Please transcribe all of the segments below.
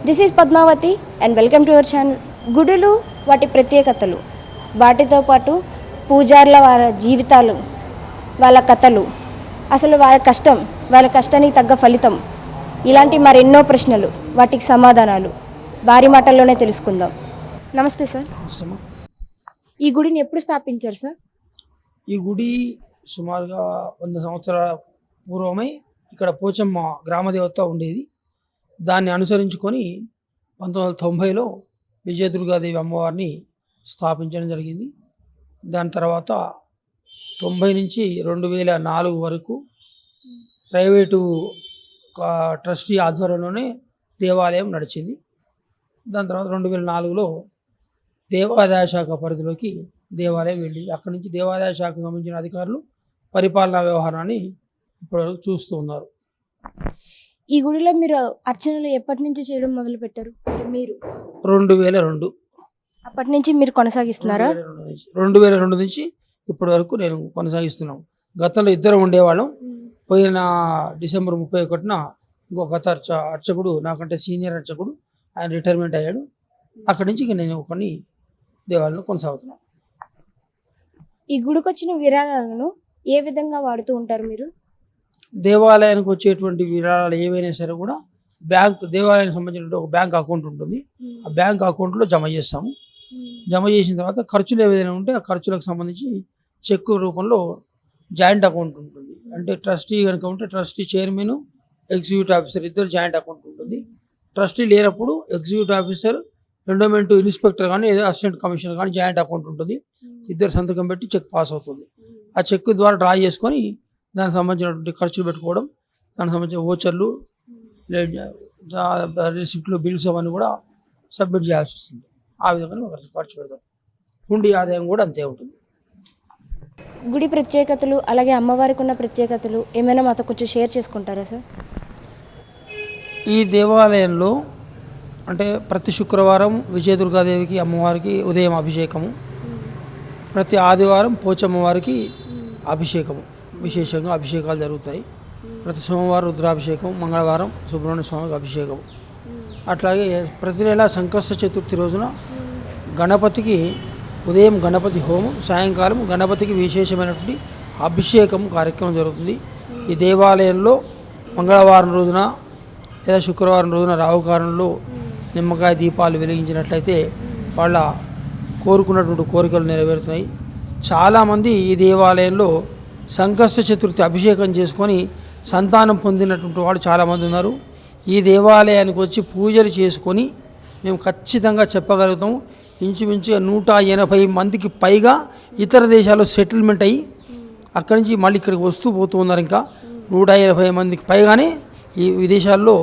This is Padmavati and welcome to our channel. గుడులు వాటి ప్రత్యేకతలు, వాటితో పాటు పూజారుల వారి జీవితాలు, వాళ్ళ కథలు, అసలు వాళ్ళ కష్టానికి తగ్గ ఫలితం, ఇలాంటి మరెన్నో ప్రశ్నలు, వాటికి సమాధానాలు వారి మాటల్లోనే తెలుసుకుందాం. నమస్తే సార్. ఈ గుడిని ఎప్పుడు స్థాపించారు సార్? ఈ గుడి సుమారుగా 100 సంవత్సరాల పూర్వమై ఇక్కడ పోచమ్మ గ్రామదేవత ఉండేది. దాన్ని అనుసరించుకొని 1990లో విజయదుర్గాదేవి అమ్మవారిని స్థాపించడం జరిగింది. దాని తర్వాత 90 నుంచి 2004 వరకు ప్రైవేటు ట్రస్టీ ఆధ్వర్యంలోనే దేవాలయం నడిచింది. దాని తర్వాత 2004లో దేవాదాయ శాఖ పరిధిలోకి దేవాలయం వెళ్ళింది. అక్కడి నుంచి దేవాదాయ శాఖకు సంబంధించిన అధికారులు పరిపాలనా వ్యవహారాన్ని ఇప్పటివరకు చూస్తూ ఉన్నారు. ఈ గుడిలో మీరు అర్చనలు ఎప్పటి నుంచి చేయడం మొదలు పెట్టారు? మీరు 2002 అప్పటి నుంచి మీరు కొనసాగిస్తున్నారా? 2002 నుంచి ఇప్పటి వరకు నేను కొనసాగిస్తున్నాను. గతంలో ఇద్దరు ఉండేవాళ్ళం. పోయిన డిసెంబర్ 31న ఇంకొక అర్చకుడు, నాకంటే సీనియర్ అర్చకుడు, ఆయన రిటైర్మెంట్ అయ్యాడు. అక్కడి నుంచి నేను కొన్ని దేవాలయాలను కొనసాగుతున్నాను. ఈ గుడికి వచ్చిన విరాళాలను ఏ విధంగా వాడుతూ ఉంటారు మీరు? దేవాలయానికి వచ్చేటువంటి విరాళాలు ఏవైనా సరే కూడా దేవాలయానికి సంబంధించిన ఒక బ్యాంక్ అకౌంట్ ఉంటుంది. ఆ బ్యాంక్ అకౌంట్లో జమ చేస్తాము. జమ చేసిన తర్వాత ఖర్చులు ఏవైనా ఉంటే ఆ ఖర్చులకు సంబంధించి చెక్ రూపంలో జాయింట్ అకౌంట్ ఉంటుంది. అంటే ట్రస్టీ కనుక ఉంటే ట్రస్టీ చైర్మన్, ఎగ్జిక్యూటివ్ ఆఫీసర్ ఇద్దరు జాయింట్ అకౌంట్ ఉంటుంది. ట్రస్టీ లేనప్పుడు ఎగ్జిక్యూటివ్ ఆఫీసర్, ఎండోమెంట్ ఇన్స్పెక్టర్ కానీ ఏదో అసిస్టెంట్ కమిషనర్ కానీ జాయింట్ అకౌంట్ ఉంటుంది. ఇద్దరు సంతకం పెట్టి చెక్ పాస్ అవుతుంది. ఆ చెక్ ద్వారా డ్రా చేసుకొని దానికి సంబంధించినటువంటి ఖర్చులు పెట్టుకోవడం, దానికి సంబంధించిన ఓచర్లు, రిసిప్ట్లు, బిల్స్ అవన్నీ కూడా సబ్మిట్ చేయాల్సి వస్తుంది. ఆ విధంగా ఖర్చు పెడతాం. హుండీ ఆదాయం కూడా అంతే ఉంటుంది. గుడి ప్రత్యేకతలు, అలాగే అమ్మవారికి ఉన్న ప్రత్యేకతలు ఏమైనా మాతో కొంచెం షేర్ చేసుకుంటారా సార్? ఈ దేవాలయంలో అంటే ప్రతి శుక్రవారం విజయదుర్గాదేవికి అమ్మవారికి ఉదయం అభిషేకము, ప్రతి ఆదివారం పోచమ్మవారికి అభిషేకము, విశేషంగా అభిషేకాలు జరుగుతాయి. ప్రతి సోమవారం రుద్రాభిషేకం, మంగళవారం సుబ్రహ్మణ్య స్వామికి అభిషేకం. అట్లాగే ప్రతి నెల సంకష్ట చతుర్థి రోజున గణపతికి ఉదయం గణపతి హోమం, సాయంకాలం గణపతికి విశేషమైనటువంటి అభిషేకం కార్యక్రమం జరుగుతుంది. ఈ దేవాలయంలో మంగళవారం రోజున లేదా శుక్రవారం రోజున రావుకాలంలో నిమ్మకాయ దీపాలు వెలిగించినట్లయితే వాళ్ళ కోరుకున్నటువంటి కోరికలు నెరవేరుతున్నాయి. చాలామంది ఈ దేవాలయంలో సంకష్ట చతుర్థి అభిషేకం చేసుకొని సంతానం పొందినటువంటి వాళ్ళు చాలామంది ఉన్నారు. ఈ దేవాలయానికి వచ్చి పూజలు చేసుకొని మేము ఖచ్చితంగా చెప్పగలుగుతాం, ఇంచుమించుగా 180 మందికి పైగా ఇతర దేశాల్లో సెటిల్మెంట్ అయ్యి అక్కడి నుంచి మళ్ళీ ఇక్కడికి వస్తూ పోతూ ఉన్నారు. ఇంకా 180 మందికి పైగానే ఈ విదేశాల్లో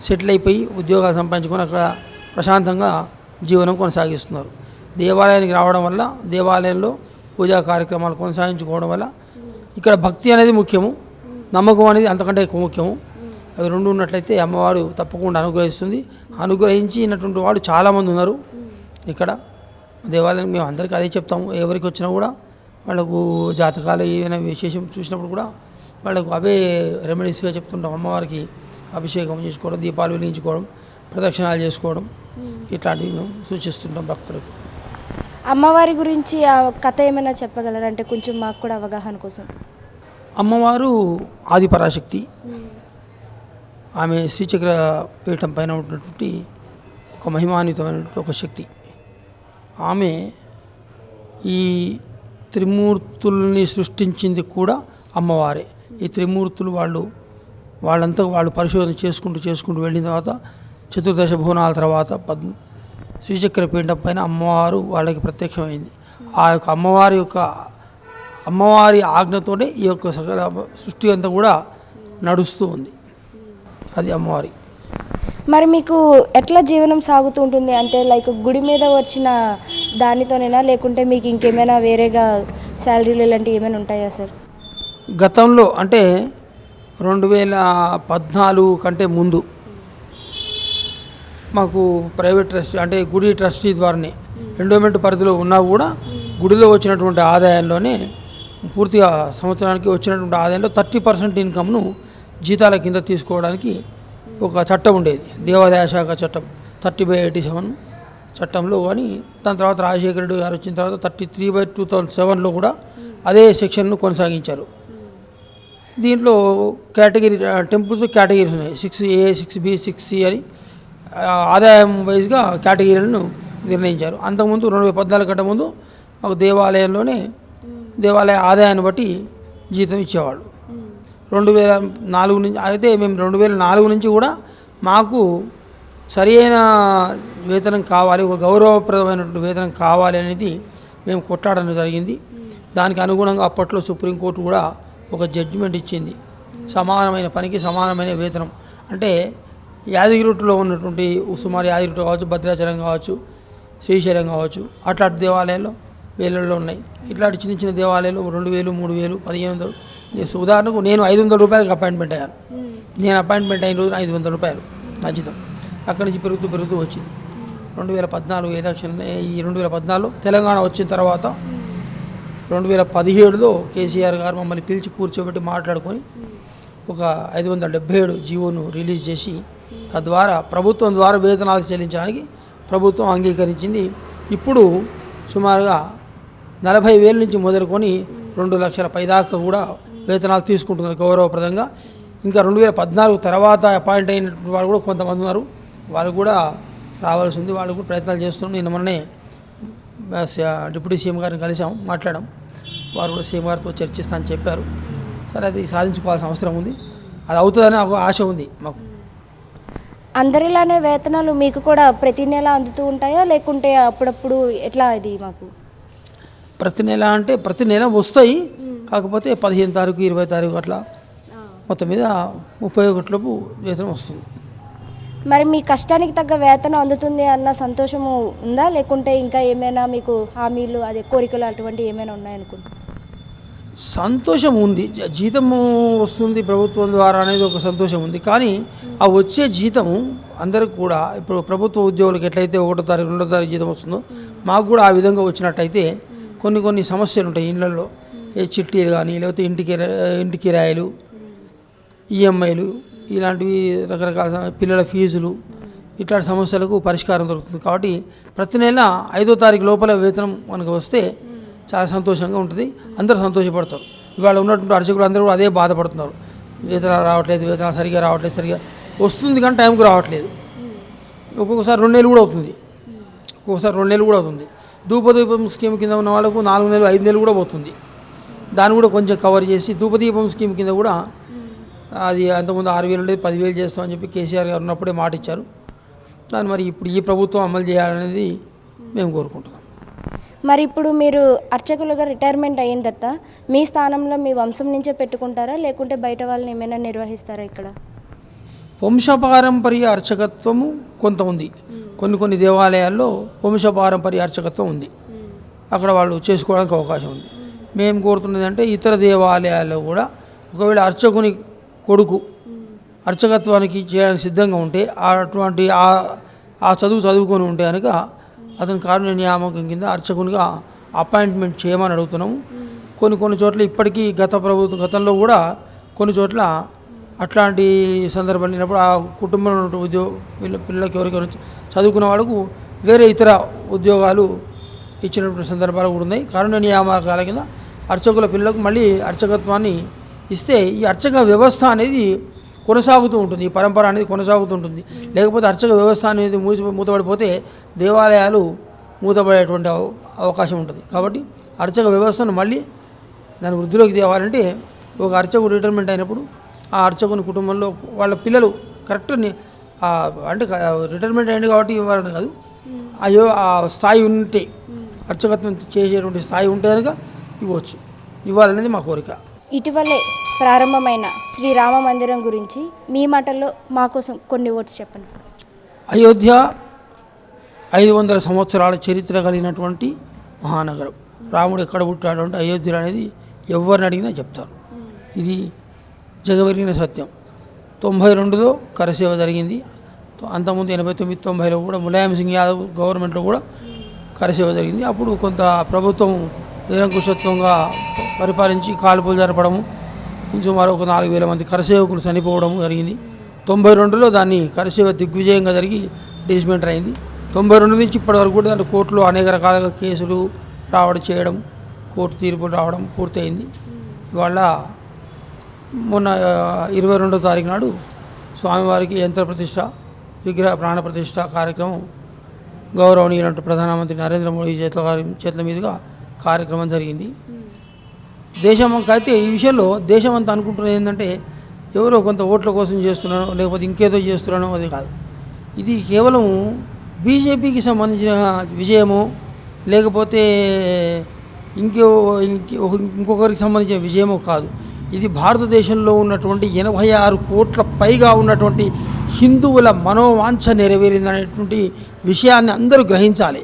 సెటిల్ అయిపోయి ఉద్యోగాలు సంపాదించుకొని అక్కడ ప్రశాంతంగా జీవనం కొనసాగిస్తున్నారు. దేవాలయానికి రావడం వల్ల, దేవాలయంలో పూజా కార్యక్రమాలు కొనసాగించుకోవడం వల్ల ఇక్కడ భక్తి అనేది ముఖ్యము, నమ్మకం అనేది అంతకంటే ఎక్కువ ముఖ్యము. అవి రెండు ఉన్నట్లయితే అమ్మవారు తప్పకుండా అనుగ్రహిస్తుంది. అనుగ్రహించినటువంటి వాళ్ళు చాలామంది ఉన్నారు ఇక్కడ దేవాలయం. మేము అందరికీ అదే చెప్తాము. ఎవరికి వచ్చినా కూడా వాళ్ళకు జాతకాలు ఏమైనా విశేషం చూసినప్పుడు కూడా వాళ్ళకు అవే రెమెడీస్గా చెప్తుంటాం. అమ్మవారికి అభిషేకం చేసుకోవడం, దీపాలు వెలిగించుకోవడం, ప్రదక్షిణాలు చేసుకోవడం, ఇట్లాంటివి మేము సూచిస్తుంటాం భక్తులకు. అమ్మవారి గురించి ఆ కథ ఏమైనా చెప్పగలరా? అంటే కొంచెం మాకు కూడా అవగాహన కోసం. అమ్మవారు ఆదిపరాశక్తి. ఆమె శ్రీచక్ర పీఠం పైన ఉన్నటువంటి ఒక మహిమాన్వితమైనటువంటి ఒక శక్తి. ఆమె ఈ త్రిమూర్తుల్ని సృష్టించింది కూడా అమ్మవారే. ఈ త్రిమూర్తులు వాళ్ళంతా వాళ్ళు పరిశోధన చేసుకుంటూ వెళ్ళిన తర్వాత చతుర్దశ భువనాల తర్వాత శ్రీచక్ర పీఠం పైన అమ్మవారు వాళ్ళకి ప్రత్యక్షమైంది. ఆ యొక్క అమ్మవారి ఆజ్ఞతోనే ఈ యొక్క సకల సృష్టి అంతా కూడా నడుస్తూ ఉంది. అది అమ్మవారి. మరి మీకు ఎట్లా జీవనం సాగుతూ ఉంటుంది? అంటే లైక్ గుడి మీద వచ్చిన దానితోనేనా, లేకుంటే మీకు ఇంకేమైనా వేరేగా శాలరీలు ఇలాంటివి ఏమైనా ఉంటాయా సార్? గతంలో అంటే 2014 కంటే ముందు మాకు ప్రైవేట్ ట్రస్టీ అంటే గుడి ట్రస్టీ ద్వారానే ఎండోమెంట్ పరిధిలో ఉన్నా కూడా గుడిలో వచ్చినటువంటి ఆదాయంలోనే పూర్తిగా సంవత్సరానికి వచ్చినటువంటి ఆదాయంలో 30% ఇన్కమ్ను జీతాల కింద తీసుకోవడానికి ఒక చట్టం ఉండేది, దేవాదాయ శాఖ చట్టం 30/87 చట్టంలో. కానీ దాని తర్వాత రాజశేఖర రెడ్డి గారు వచ్చిన తర్వాత 33/2007లో కూడా అదే సెక్షన్ను కొనసాగించారు. దీంట్లో కేటగిరీ టెంపుల్స్ కేటగిరీస్ ఉన్నాయి, 6A 6B 6C అని ఆదాయం వైజ్గా కేటగిరీలను నిర్ణయించారు. అంతకుముందు 2014 కంటే ముందు మాకు దేవాలయ ఆదాయాన్ని బట్టి జీతం ఇచ్చేవాళ్ళు. 2004 నుంచి అయితే మేము 2004 నుంచి కూడా మాకు సరి అయిన వేతనం కావాలి, ఒక గౌరవప్రదమైనటువంటి వేతనం కావాలి అనేది మేము కొట్లాడడం జరిగింది. దానికి అనుగుణంగా అప్పట్లో సుప్రీంకోర్టు కూడా ఒక జడ్జిమెంట్ ఇచ్చింది, సమానమైన పనికి సమానమైన వేతనం. అంటే యాదగిరిగుట్టలో ఉన్నటువంటి సుమారు యాదగిరిగుట్ట కావచ్చు, భద్రాచలం కావచ్చు, శ్రీశైలం కావచ్చు, అట్లాంటి దేవాలయాలు వేలల్లో ఉన్నాయి. ఇట్లాంటి చిన్న చిన్న దేవాలయాలు 2000, 3000, 1500. ఉదాహరణకు నేను 500 రూపాయలకి అపాయింట్మెంట్ అయ్యాను. నేను అపాయింట్మెంట్ అయిన రోజున 500 రూపాయలు నా జీతం. అక్కడి నుంచి పెరుగుతూ వచ్చింది. 2014 ఎలక్షన్, ఈ 2014 తెలంగాణ వచ్చిన తర్వాత 2017లో కేసీఆర్ గారు మమ్మల్ని పిలిచి కూర్చోబెట్టి మాట్లాడుకొని ఒక 577 జీవోను రిలీజ్ చేసి తద్వారా ప్రభుత్వం ద్వారా వేతనాలు చెల్లించడానికి ప్రభుత్వం అంగీకరించింది. ఇప్పుడు సుమారుగా 40,000 నుంచి మొదలుకొని 2 లక్షల పైదాకా కూడా వేతనాలు తీసుకుంటున్నారు గౌరవప్రదంగా. ఇంకా 2014 తర్వాత అపాయింట్ అయిన వాళ్ళు కూడా కొంతమంది ఉన్నారు, వాళ్ళు కూడా రావాల్సి ఉంది. వాళ్ళు కూడా ప్రయత్నాలు చేస్తున్నాం. నిన్న మొన్నే డిప్యూటీ సీఎం గారిని కలిసాం, మాట్లాడాం. వారు కూడా సీఎం గారితో చర్చిస్తా అని చెప్పారు. సరే, అది సాధించుకోవాల్సిన అవసరం ఉంది, అది అవుతుందని ఒక ఆశ ఉంది మాకు. అందరిలానే వేతనాలు మీకు కూడా ప్రతి నెల అందుతూ ఉంటాయా, లేకుంటే అప్పుడప్పుడు ఎట్లా? ఇది మాకు ప్రతి నెల అంటే ప్రతి నెల వస్తాయి, కాకపోతే 15 తారీఖు 20 తారీఖు అట్లా మొత్తం మీద 31 వేతనం వస్తుంది. మరి మీ కష్టానికి తగ్గ వేతనం అందుతుంది అన్న సంతోషము ఉందా, లేకుంటే ఇంకా ఏమైనా మీకు హామీలు, అదే కోరికలు అటువంటివి ఏమైనా ఉన్నాయనుకుంటా? సంతోషం ఉంది, జీతము వస్తుంది ప్రభుత్వం ద్వారా అనేది ఒక సంతోషం ఉంది. కానీ ఆ వచ్చే జీతము అందరికి కూడా ఇప్పుడు ప్రభుత్వ ఉద్యోగులకు ఎట్లయితే 1వ తారీఖు 2వ తారీఖు జీతం వస్తుందో మాకు కూడా ఆ విధంగా వచ్చినట్టయితే కొన్ని సమస్యలు ఉంటాయి ఇళ్లలో. చిట్టీలు కానీ, లేకపోతే ఇంటి కిరాయిలు, ఈఎంఐలు, ఇలాంటివి రకరకాల పిల్లల ఫీజులు, ఇట్లాంటి సమస్యలకు పరిష్కారం దొరుకుతుంది. కాబట్టి ప్రతి నెల 5వ తారీఖు లోపల వేతనం మనకు వస్తే చాలా సంతోషంగా ఉంటుంది, అందరూ సంతోషపడతారు. ఇవాళ ఉన్నటువంటి అర్చకులు అందరూ కూడా అదే బాధపడుతున్నారు, వేతనాలు రావట్లేదు, వేతనాలు సరిగా రావట్లేదు, సరిగా వస్తుంది కానీ టైంకు రావట్లేదు. ఒక్కొక్కసారి 2 నెలలు కూడా అవుతుంది, ఒక్కొక్కసారి 2 నెలలు కూడా అవుతుంది. ధూపదీపం స్కీమ్ కింద ఉన్న వాళ్ళకు 4 నెలలు 5 నెలలు కూడా పోతుంది. దాన్ని కూడా కొంచెం కవర్ చేసి ధూపదీపం స్కీమ్ కింద కూడా అది అంతకుముందు 6,000 ఉండేది 10,000 చేస్తామని చెప్పి కేసీఆర్ గారు ఉన్నప్పుడే మాట ఇచ్చారు. దాన్ని మరి ఇప్పుడు ఈ ప్రభుత్వం అమలు చేయాలనేది మేము కోరుకుంటున్నాం. మరి ఇప్పుడు మీరు అర్చకులుగా రిటైర్మెంట్ అయిన తర్వాత మీ స్థానంలో మీ వంశం నుంచే పెట్టుకుంటారా, లేకుంటే బయట వాళ్ళని ఏమైనా నిర్వహిస్తారా? ఇక్కడ వంశపారంపర్య అర్చకత్వము కొంత ఉంది, కొన్ని దేవాలయాల్లో వంశపారంపర్య అర్చకత్వం ఉంది, అక్కడ వాళ్ళు చేసుకోవడానికి అవకాశం ఉంది. మేము కోరుతున్నది అంటే ఇతర దేవాలయాల్లో కూడా ఒకవేళ అర్చకుని కొడుకు అర్చకత్వానికి చేయడానికి సిద్ధంగా ఉంటే, అటువంటి ఆ చదువుకొని ఉంటే కనుక అతని కారుణ్య నియామకం కింద అర్చకునిగా అపాయింట్మెంట్ చేయమని అడుగుతున్నాము. కొన్ని చోట్ల ఇప్పటికీ గతంలో కూడా కొన్ని చోట్ల అట్లాంటి సందర్భం లేనప్పుడు ఆ కుటుంబంలో ఉన్న పిల్లలకి ఎవరికైనా చదువుకున్న వాళ్ళకు వేరే ఇతర ఉద్యోగాలు ఇచ్చినటువంటి సందర్భాలు కూడా ఉన్నాయి. కారుణ్య నియామకాల కింద అర్చకుల పిల్లలకు మళ్ళీ అర్చకత్వాన్ని ఇస్తే ఈ అర్చక వ్యవస్థ అనేది కొనసాగుతూ ఉంటుంది, ఈ పరంపర అనేది కొనసాగుతూ ఉంటుంది. లేకపోతే అర్చక వ్యవస్థ అనేది మూతపడిపోతే దేవాలయాలు మూతపడేటువంటి అవకాశం ఉంటుంది. కాబట్టి అర్చక వ్యవస్థను మళ్ళీ దాని వృద్ధిలోకి తేవాలంటే ఒక అర్చకుడు రిటైర్మెంట్ అయినప్పుడు ఆ అర్చకుని కుటుంబంలో వాళ్ళ పిల్లలు కరెక్ట్ అంటే రిటైర్మెంట్ అయింది కాబట్టి ఇవ్వాలని కాదు, ఆ స్థాయి ఉంటే అర్చకత్వం చేసేటువంటి స్థాయి ఉంటే కనుక ఇవ్వాలనేది మా కోరిక. ఇటీవలే ప్రారంభమైన శ్రీరామ మందిరం గురించి మీ మాటల్లో మా కోసం కొన్ని వర్డ్స్ చెప్పండి. అయోధ్య 500 సంవత్సరాల చరిత్ర కలిగినటువంటి మహానగరం. రాముడు ఎక్కడ పుట్టాడు అంటే అయోధ్య అనేది ఎవరిని అడిగినా చెప్తారు. ఇది జగమెరిగిన సత్యం. 92లో కరసేవ జరిగింది, అంతకుముందు 89, 90లో కూడా ములాయం సింగ్ యాదవ్ గవర్నమెంట్లో కూడా కరసేవ జరిగింది. అప్పుడు కొంత ప్రభుత్వం నిరంకుశత్వంగా పరిపాలించి కాల్పులు జరపడము, సుమారు ఒక 4,000 మంది కరసేవకులు చనిపోవడం జరిగింది. 92లో దాన్ని కరసేవ దిగ్విజయంగా జరిగి డిస్మెంటర్ అయింది. 92 నుంచి ఇప్పటి వరకు కూడా దాంట్లో కోర్టులో అనేక రకాలుగా కేసులు రావడం చేయడం, కోర్టు తీర్పులు రావడం పూర్తయింది. ఇవాళ మొన్న 22వ తారీఖు నాడు స్వామివారికి యంత్ర ప్రతిష్ట, విగ్రహ ప్రాణ ప్రతిష్ట కార్యక్రమం గౌరవనీయులంటూ ప్రధానమంత్రి నరేంద్ర మోడీ చేతుల మీదుగా కార్యక్రమం జరిగింది. దేశంకైతే ఈ విషయంలో దేశమంతా అనుకుంటున్నది ఏంటంటే ఎవరో కొంత ఓట్ల కోసం చేస్తున్నానో లేకపోతే ఇంకేదో చేస్తున్నానో అది కాదు. ఇది కేవలం బీజేపీకి సంబంధించిన విజయమో లేకపోతే ఇంకొకరికి సంబంధించిన విజయమో కాదు. ఇది భారతదేశంలో ఉన్నటువంటి 86 కోట్ల పైగా ఉన్నటువంటి హిందువుల మనోవాంఛ నెరవేరిందనేటువంటి విషయాన్ని అందరూ గ్రహించాలి.